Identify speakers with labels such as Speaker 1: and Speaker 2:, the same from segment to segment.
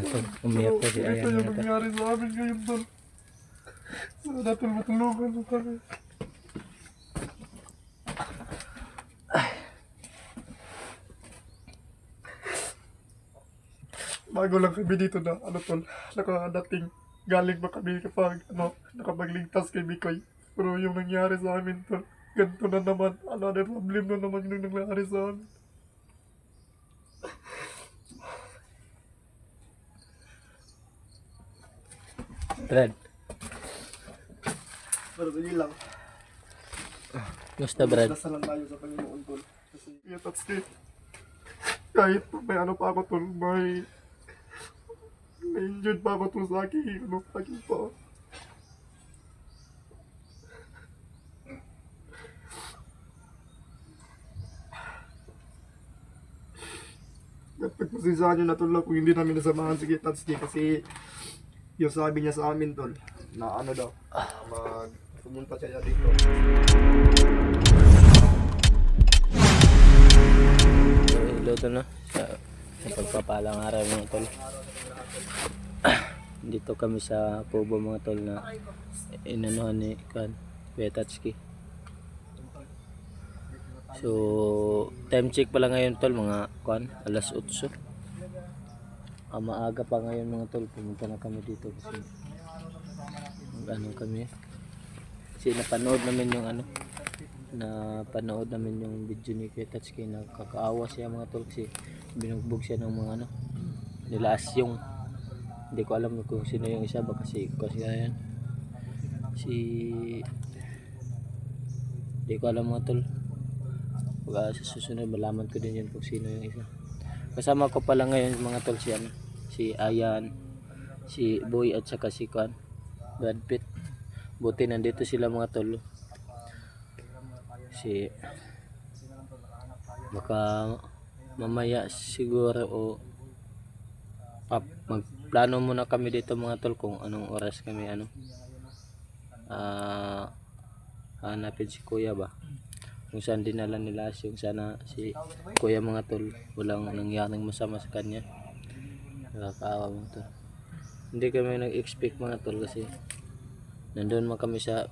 Speaker 1: tol. Umiyak po si
Speaker 2: Ito
Speaker 1: Ayan
Speaker 2: yung
Speaker 1: yata.
Speaker 2: nangyari sa amin ngayon, tol. Sana tol, matulungan mo kami. Bago lang kami dito na, ano tol, nakadating, galing ba kami kapag, nakapagligtas kay Mikoy. Pero yung nangyari sa amin tol, ganito na naman, another problem na naman yung nangyari sa amin.
Speaker 1: Brad,
Speaker 2: Pero sige lang,
Speaker 1: gusto Brad?
Speaker 2: dasalan tayo sa Panginoon tol. Kasi, yeah, that's it. Kahit may ano pa ako tol, may injured pa ako tol sa aking, aking pa. At pagpasensyahan nyo na tol kung hindi namin nasamahan si Tatsuki kasi yung sabi niya sa amin tol na ano daw, pumunta siya dito.
Speaker 1: Hello tol na. Sa pagpapalang araw mga tol. Dito kami sa Kubo mga tol na inanuhan ni Kuya Tatsuki. So, time check pala ngayon tol, mga alas 8. Maaga pa ngayon mga tol, pumunta na kami dito kasi kami. Kasi napanood namin yung napanood namin yung video ni Kuya Tatsuki na kakaawa siya mga tol kasi binugbog siya ng mga nila Asyong. Hindi ko alam kung sino yung isa ba kasi yan. Hindi ko alam mga tol. Pag sa susunod malaman ko din yun kung sino yung isa. Kasama ko pala ngayon mga tol si Ayan, si Boy at saka si Brad Pitt. Buti nandito sila mga tol. Baka mamaya siguro o magplano muna kami dito mga tol kung anong oras kami hanapin si Kuya ba. Kung saan dinala nila yung sana si Kuya mga tol, walang nangyaring masama sa kanya. Nakakaawa mga tol. Hindi kami nag-expect mga tol kasi nandun man kami sa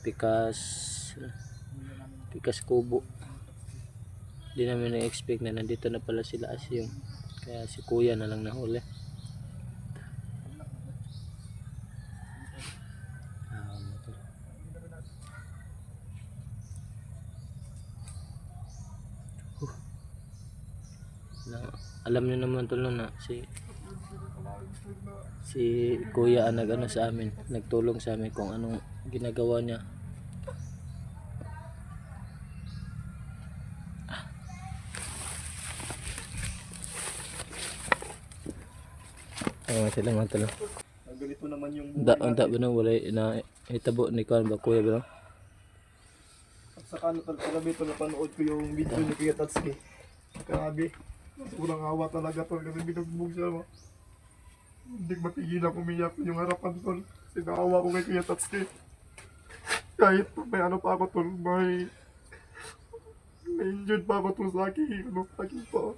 Speaker 1: Pikas Kubo. Hindi namin nag-expect na nandito na pala sila Asyong. Kaya si Kuya na lang nahuli. Alam niyo naman tol na si Kuya ang sa amin, nagtulong sa amin kung anong ginagawa niya. Sila mga tol.
Speaker 2: Ganito naman yung
Speaker 1: Unda ba nang wala na hitabo ni ba Kuya ba?
Speaker 2: At saka tol, kagabi tol, napanood ko yung video ni Kuya Tatsuki. Grabe. Sobrang awa talaga tol kasi binugbog siya. Hindi mapigilan umiyak yung harapan tol. Kasi naawa ko kay Kuya Tatsuki. Kahit may ano pa ako tol, may injured pa ako tol sa aking pa.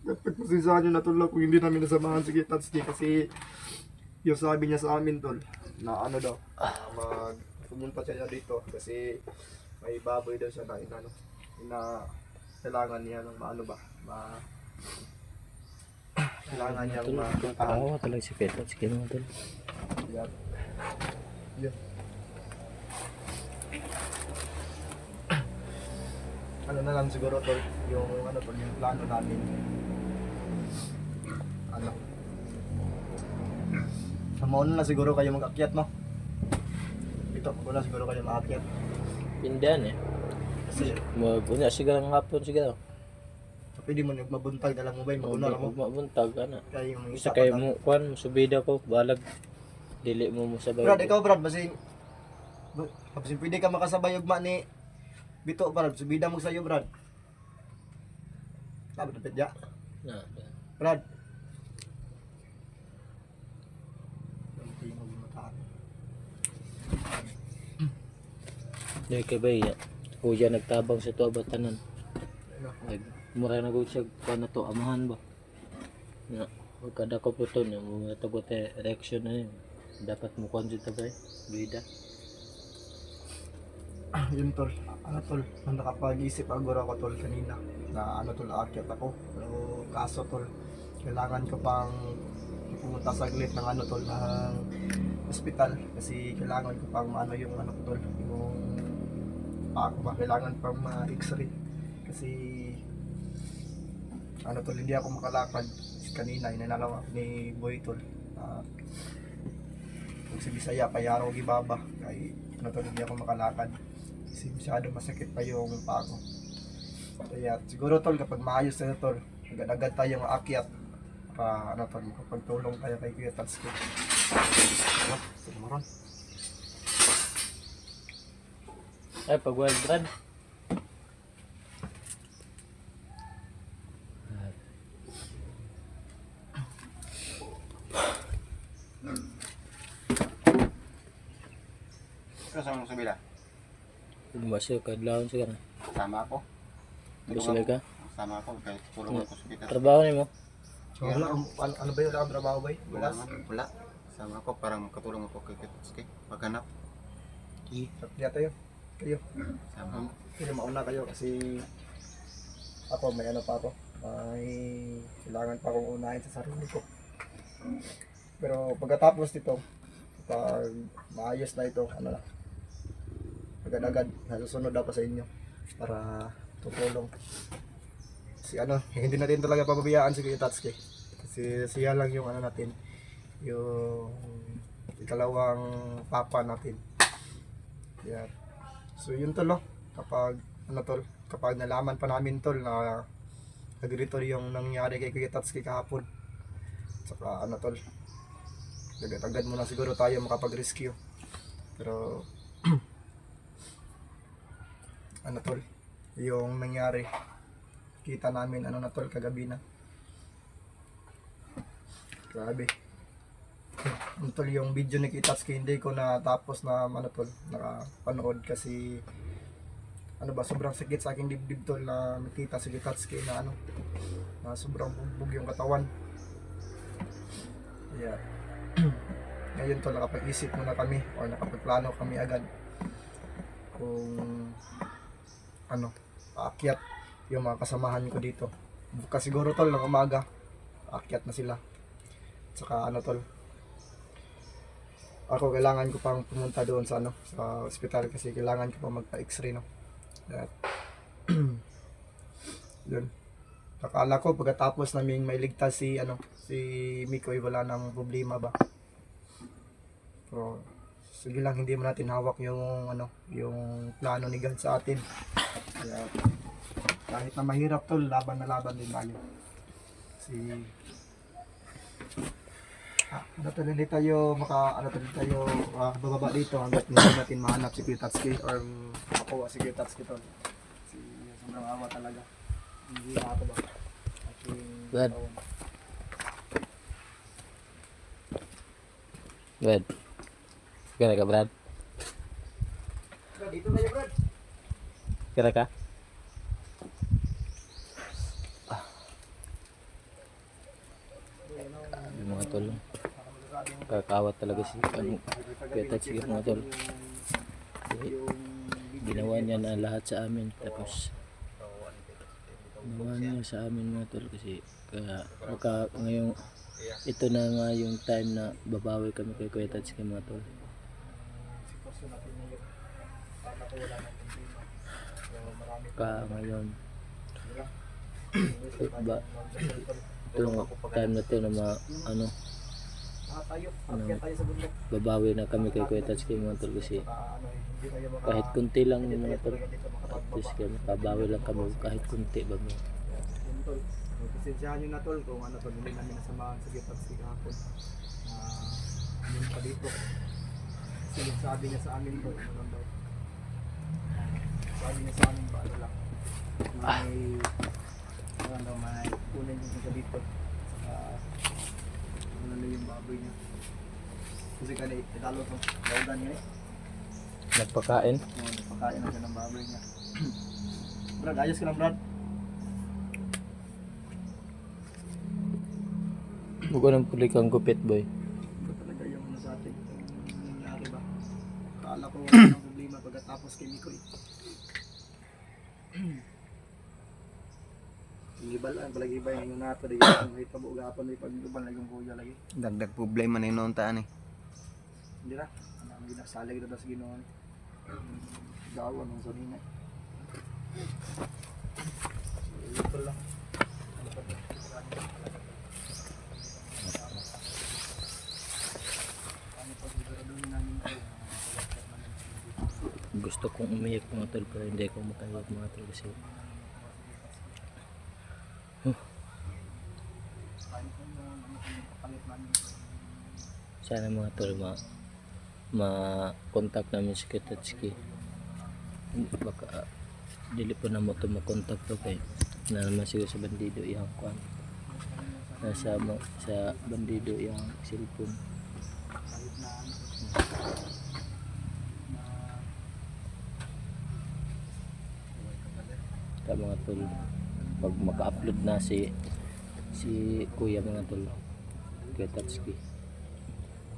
Speaker 2: At pagpasensyahan nyo na tol kung hindi namin nasamahan si Kuya Tatsuki kasi yung sabi niya sa amin tol na ano daw, pumunta siya dito kasi may baboy daw siya na kailangan niya ng kailangan niya
Speaker 1: Kakaawa talaga si Kuya Tatsuki mga tol.
Speaker 2: Yeah. Ano na lang siguro tol, yung yung plano namin. Mauna na siguro kayo mag-akyat, no? Ito, mauna siguro kayo mag-akyat.
Speaker 1: Pindan
Speaker 2: Kasi,
Speaker 1: Mabunya siguro ng hapon siguro.
Speaker 2: pwede mo mabuntag na lang mo ba yung mauna mo?
Speaker 1: Mabuntag
Speaker 2: Kaya yung
Speaker 1: isa kayo mo subida ko balag dili mo sabay.
Speaker 2: Brad, ikaw Brad, basin pwede ka makasabay ugma ni Bito Brad, subida mo sa'yo Brad. Sabi na pedya. Brad.
Speaker 1: Di kay bay, kuya nagtabang sa tuwa batanan.
Speaker 2: Ano?
Speaker 1: Mura na gud siya na to amahan ba. Na kada ko po to na mga tagot erection na yun. Dapat mo konsit ba bida.
Speaker 2: Yun tol, ano tol, nang nakapag-isip agora ako tol kanina na ano tol, aakyat ako. Pero kaso tol, kailangan ko pang pumunta saglit ng ano tol, ng hospital. Kasi kailangan ko pang maano yung ano tol, yung ako ba, kailangan pang ma-x-ray. Kasi ano tol, hindi ako makalakad. Kanina, inanalaw ako ni Boy tol. Kung si Bisaya, payaro gibaba. Kaya ano tol, hindi ako makalakad. Kasi masyado masakit pa yung paa ko. Kaya siguro tol, kapag maayos na tol, agad-agad tayong aakyat para ano tol, makapagtulong tayo kay Kuya Tatsuki. Sige maron.
Speaker 1: Ay pag wild run.
Speaker 3: Kasama mo sa bila?
Speaker 1: Lumasyo kadlawon siya na.
Speaker 3: Sama ako.
Speaker 1: Busog ka.
Speaker 3: Sama ako. Kahit tulungan ko sa kita.
Speaker 1: Trabaho nimo.
Speaker 2: So, wala, ano ba yun? Wala kang trabaho ba?
Speaker 3: Wala man. Wala. Sama ako. Parang makatulong ako kay Kitsuki. Paghanap.
Speaker 2: Kaya tayo. Kayo.
Speaker 3: Sama.
Speaker 2: Kayo mauna kayo kasi ako may ano pa ako. May kailangan pa akong unahin sa sarili ko. Pero pagkatapos nito, pag maayos na ito, ano na, agad-agad, nasusunod ako sa inyo para tutulong. Kasi ano, hindi natin talaga pababayaan si Kuya Tatsuki. Kasi siya lang yung ano natin, yung ikalawang papa natin. Yeah. So yun tol, no? Kapag ano tol, kapag nalaman pa namin tol na nagdito yung nangyari kay Kuya Tatsuki kahapon. Saka ano tol, agad-agad muna siguro tayo makapag-rescue. Pero ano tol, yung nangyari, kita namin ano na tol kagabi na. Grabe. Ano tol, yung video ni Kitatsuki hindi ko na tapos na ano tol, nakapanood kasi ano ba, sobrang sakit sa aking dibdib tol na makita si Kitatsuki na ano, na sobrang bugbog yung katawan. Yeah. Ngayon tol, nakapag-isip muna kami o nakapagplano kami agad kung ano, aakyat yung mga kasamahan ko dito. Bukas siguro tol ng umaga, aakyat na sila. Saka ano tol, ako kailangan ko pang pumunta doon sa ano, sa ospital kasi kailangan ko pang magpa-x-ray, no. At yun. Akala ko pagkatapos naming mailigtas si ano, si Mikoy, wala nang problema ba. Pero sige lang, hindi mo natin hawak yung ano, yung plano ni God sa atin. Kaya kahit na mahirap tol, laban na laban din tayo. Kasi ano tol, hindi tayo bababa dito hanggat hindi natin mahanap si Kuya Tatsuki or makuha si Kuya Tatsuki tol. Kasi sobrang awa talaga. Hindi na ako ba?
Speaker 1: Brad. Brad. Kira ka, Brad?
Speaker 2: Dito tayo, Brad.
Speaker 1: Kira ka? Yung mga tol. Kakawat talaga si ano, Kuya Tatsuki mga tol. Ginawa niya na lahat sa amin. Tapos ginawa niya sa amin mga tol kasi kaya ngayong ito na nga yung time na babawi kami kay Kuya Tatsuki mga tol. Ngayon ba ito yung time na ito na ano babawi na kami kay Kuya Tatsuki mga tol kasi kahit kunti lang yung mga tol, at least kami babawi lang kami kahit kunti ba mo.
Speaker 2: Pasensyahan nyo na tol kung ano tol, hindi namin nasamahan sa Kuya Tatsuki kahapon. Yun pa dito. Kasi sabi niya sa amin tol, ano lang daw. Sabi niya sa amin ba, ano lang. May kunin yung sa dito. Saka ano na yung baboy niya. Kasi kanina, italo to. Laudan niya eh.
Speaker 1: Nagpakain?
Speaker 2: Oo, Pakain na siya ng baboy niya. Brad, ayos ka lang Brad.
Speaker 1: Huwag ko nang puli kang gupit boy.
Speaker 2: Ito talaga yung ano sa atin. Nangyari ba? Akala ko wala nang problema pagkatapos kay Mikoy. Gibalaan palagi ba yung nato di yung may tabo gapon may pagduban lagi yung kuya lagi.
Speaker 3: Dagdag problema na yung taan eh.
Speaker 2: Hindi na. Ang ginasalig na sa Ginoon. Dawan ng sanina. Ito lang.
Speaker 1: Gusto kong umiyak mga tol pero hindi ko makayak mga tol kasi sana mga tol ma-contact namin si Kitatsuki. Baka dili po na mo ito ma-contact to kay na naman siguro sa bandido yung kwan sa bandido yung cellphone. Ta mga tol, pag maka-upload na si kuya mga tol Kitatsuki,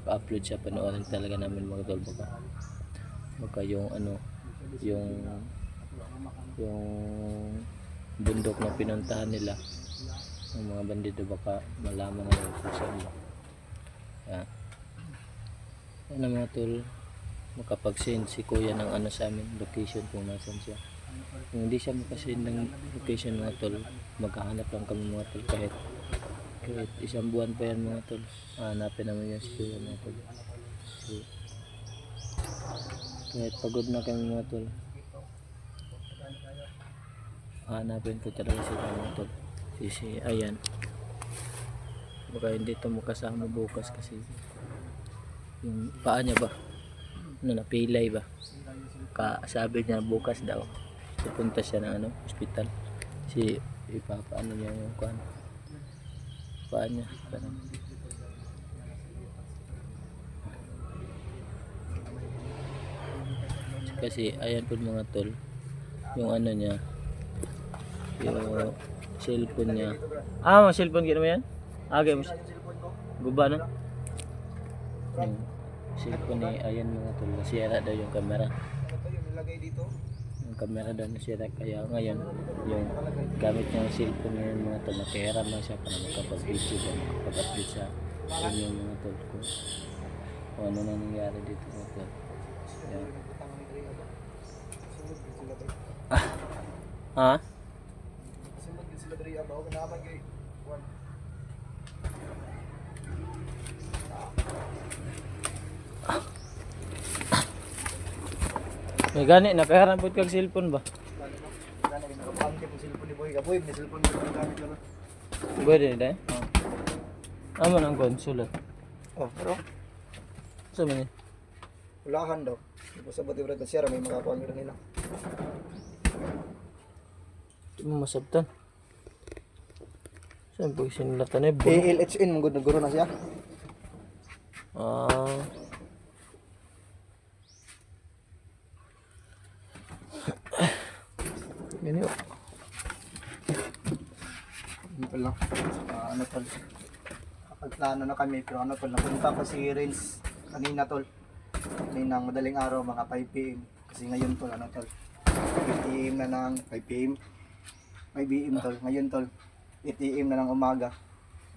Speaker 1: pa-upload siya, panoorin talaga namin mga tol. Baka yung ano yung bundok na pinuntahan nila ng mga bandido, baka malaman na yung kung saan ba. Ano mga tol, makapag-send si kuya ng ano sa amin, location kung nasan siya. Kung hindi siya makasend ng location mga tol, maghahanap lang kami mga tol, kahit isang buwan pa yan mga tol, hanapin naman yan si kuya mga tol. So, kahit pagod na kami mga tol, hanapin ko talaga sila mga tol. Si ayan, baka hindi ito makasama bukas kasi yung paa niya ba napilay ba, sabi niya bukas daw pupunta siya ng ano, hospital. Si ipapaano niya yung kuan paa niya parang. Kasi ayan po mga tol, yung ano niya, yung cellphone niya. May cellphone gina mo yan? Okay mo guba na yung cellphone ni ayan mga tol, nasira daw yung camera.
Speaker 2: Ito yung nilagay dito.
Speaker 1: Yung camera daw nasira, kaya ngayon yung gamit niya yung cellphone niya yung mga tol, nakihiram lang siya para makapag-video ba, makapag-upload sa yun yung mga tol ko kung ano na nangyari dito mga tol. Yan. Ha?
Speaker 2: Sunod din sila diri abaw naman kay Juan.
Speaker 1: May gani, nakaharap po kag cellphone ba?
Speaker 2: Dala na nakapangke po cellphone ni Boy. Boy, may cellphone ko gamit lang.
Speaker 1: Pwede na eh? Amo ng konsulat.
Speaker 2: Oh, pero
Speaker 1: Sa man eh?
Speaker 2: ulahan daw. Ipo sa bati brad siya may makakuha nila.
Speaker 1: Di mo masabtan. Saan po sinulatan eh?
Speaker 2: ALHN mong guro na siya.
Speaker 1: Ah. Gani o.
Speaker 2: Simple lang. Ano tol? Kapagplano na kami pero ano tol, napunta ko si Renz kanina tol. Kaninang madaling araw mga 5 PM. Kasi ngayon tol, ano tol? 8 AM na ng 5 PM. 5 AM tol. Ngayon tol, 8 AM na ng umaga.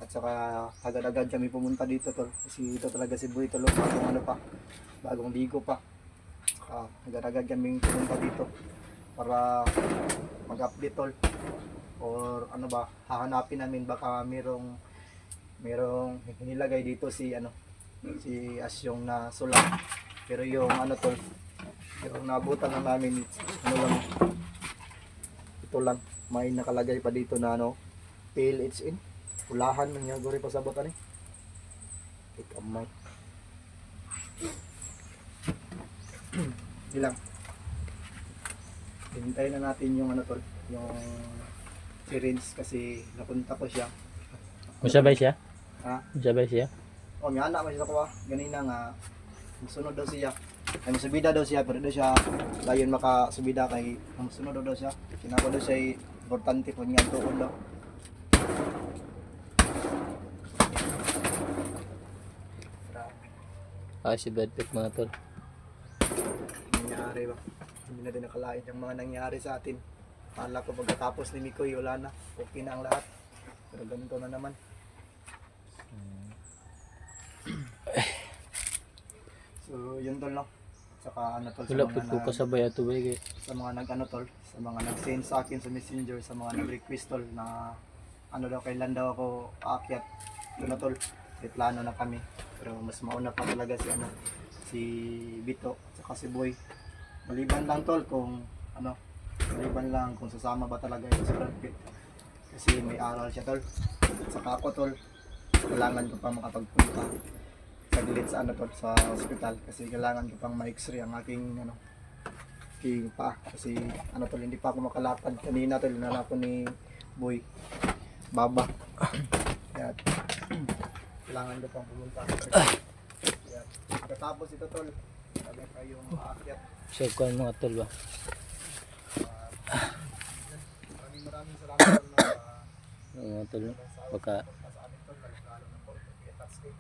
Speaker 2: At saka agad-agad kami pumunta dito tol. Kasi ito talaga si Boy tol, bagong ano pa. Bagong ligo pa. Saka agad-agad kami pumunta dito para mag-update tol. Or ano ba, hahanapin namin baka merong nilagay dito si ano, si Asyong na sulat. Pero yung ano tol, yung nabutan na namin ano lang, ito lang, may nakalagay pa dito na ano, PLHN, ulahan ng niya guri pa sa botan eh. Ikamay. Ilang. Hintayin na natin yung ano tol, yung si Renz kasi napunta ko siya.
Speaker 1: Masabay siya?
Speaker 2: Ha?
Speaker 1: Masabay siya?
Speaker 2: O, may anak mo siya ko ganina nga sunod daw siya. Ay masubida daw siya, pero daw siya layon makasubida kay masunod daw siya. Kinako daw siya importante po nga tuon daw.
Speaker 1: Si Brad Pitt mga tol.
Speaker 2: Nangyari ba? Hindi na din nakalain yung mga nangyari sa atin. Akala ko pagkatapos ni Mikoy, wala na. Okay na ang lahat. Pero ganito na naman. So, yun tol no. Saka ano tol sa
Speaker 1: Wala
Speaker 2: mga,
Speaker 1: po ko kasabay ato ba kay
Speaker 2: sa mga nag-ano tol, sa mga nag-send sa akin sa messenger, sa mga nag-request tol na ano daw kailan daw ako aakyat. Yun na tol, may plano na kami. Pero mas mauna pa talaga si ano, si Bito at saka si Boy. Maliban lang tol kung ano, maliban lang kung sasama ba talaga yung si Brad Pitt. Kasi may aral siya tol. At saka ako tol, kailangan ko pa makapagpunta saglit sa ano tol, sa ospital kasi kailangan ko pang ma-x-ray ang aking ano, aking paa kasi ano tol, hindi pa ako makalapad kanina tol, nala ko ni Boy Baba. Kaya kailangan ko pang pumunta. Kaya pagkatapos ito tol, sabi kayong aakyat.
Speaker 1: so kuan mga tol ba.
Speaker 2: Maraming salamat tol na
Speaker 1: Mga tol no? Baka
Speaker 2: sa amin tol, lalo ng Porto Tatsky.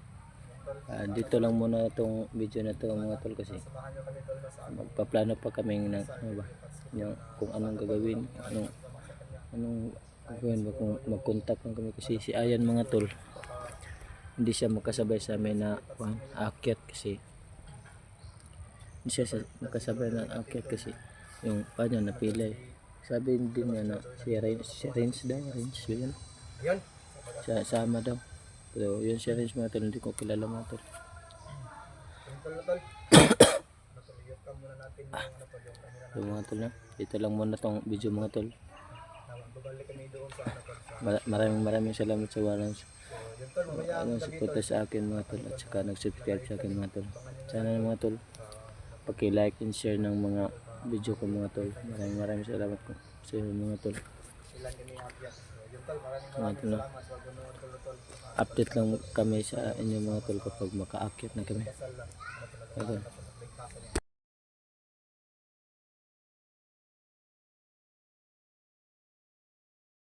Speaker 1: dito lang muna itong video na to mga tol kasi
Speaker 2: Samahan nyo kami tol na sa
Speaker 1: magpaplano pa kami ng ano ba yung kung anong gagawin, anong gagawin ba kung mag-contact lang kami kasi si Ayan mga tol hindi siya makasabay sa amin na aakyat kasi hindi siya makasabay na aakyat kasi yung pa niya napilay. Sabi din niya na si Renz daw, Renz yun.
Speaker 2: Ayun.
Speaker 1: Siya sama daw. Pero yun si Renz mga tol, hindi ko kilala mga tol.
Speaker 2: Tol na tol. Natuliyot ka muna natin yung ano tol, yung camera
Speaker 1: So mga tol na, dito lang muna tong video mga tol.
Speaker 2: babalik kami doon sa ano tol, sa
Speaker 1: Maraming salamat sa Warrants.
Speaker 2: yun tol, mamaya
Speaker 1: Anong suporta sa akin mga tol at saka nag-subscribe sa akin mga tol. Sana mga tol, paki-like and share ng mga video ko mga tol. Maraming salamat ko sa inyo mga tol.
Speaker 2: ilan kami aakyat. Yun tol, maraming
Speaker 1: Mga tol na,
Speaker 2: salamat sa pagnonood tol tol.
Speaker 1: update lang kami sa inyo mga tol kapag makaakyat na kami.
Speaker 2: Kasal lang.
Speaker 1: Okay.
Speaker 2: Sa pagligtasan niya.